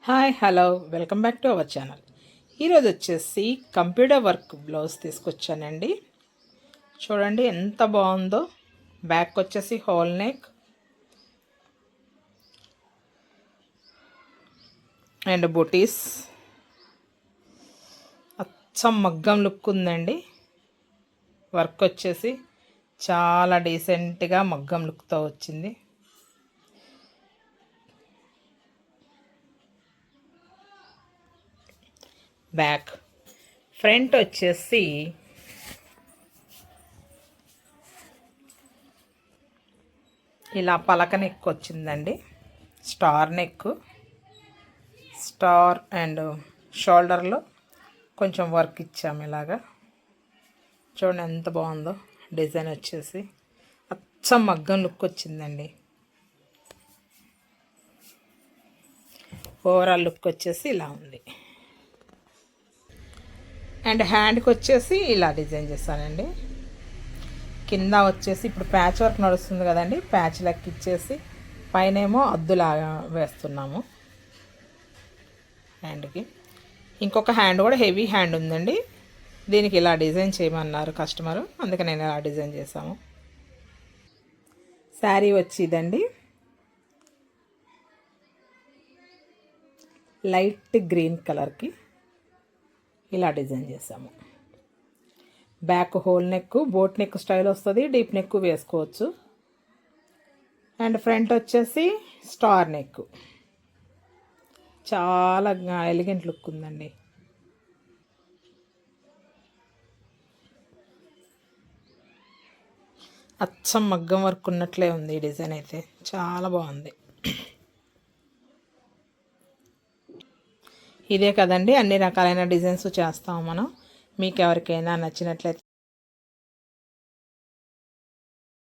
Hi hello welcome back to our channel. ఈరోజు వచ్చేసి computer work blouse తీసుకొచ్చానండి. చూడండి ఎంత బాగుందో. బ్యాక్ వచ్చేసి హోల్ నెక్ అండ్ బూటీస్. అచ్చం మగ్గం లుక్ ఉందండి. వర్క్ వచ్చేసి చాలా డీసెంట్గా మగ్గం లుక్తో వచ్చింది. బ్యాక్ ఫ్రంట్ వచ్చేసి ఇలా పలక నెక్ వచ్చిందండి. స్టార్ అండ్ షోల్డర్లో కొంచెం వర్క్ ఇచ్చాము. ఇలాగా చూడండి ఎంత బాగుందో. డిజైన్ వచ్చేసి అచ్చం మగ్గం లుక్ వచ్చిందండి. ఓవరాల్ లుక్ వచ్చేసి ఇలా ఉంది. అండ్ హ్యాండ్కి వచ్చేసి ఇలా డిజైన్ చేస్తానండి. కింద వచ్చేసి ఇప్పుడు ప్యాచ్ వర్క్ నడుస్తుంది కదండి, ప్యాచ్ లెక్క ఇచ్చేసి పైనేమో అద్దులాగా వేస్తున్నాము హ్యాండ్కి. ఇంకొక హ్యాండ్ కూడా హెవీ హ్యాండ్ ఉందండి. దీనికి ఇలా డిజైన్ చేయమన్నారు కస్టమరు, అందుకే నేను ఇలా డిజైన్ చేశాము. శారీ వచ్చి ఇదండి, లైట్ గ్రీన్ కలర్కి ఇలా డిజైన్ చేసాము. Back whole neck, boat neck style వస్తుంది, డీప్ నెక్ వేసుకోవచ్చు. అండ్ ఫ్రంట్ వచ్చేసి స్టార్ నెక్. చాలా ఎలిగెంట్ లుక్ ఉందండి. అచ్చం మగ్గం వర్క్ ఉన్నట్లే ఉంది. ఈ డిజైన్ అయితే చాలా బాగుంది. ఇదే కదండి, అన్ని రకాలైన డిజైన్స్ చేస్తాము మనం. మీకు ఎవరికైనా నచ్చినట్లయితే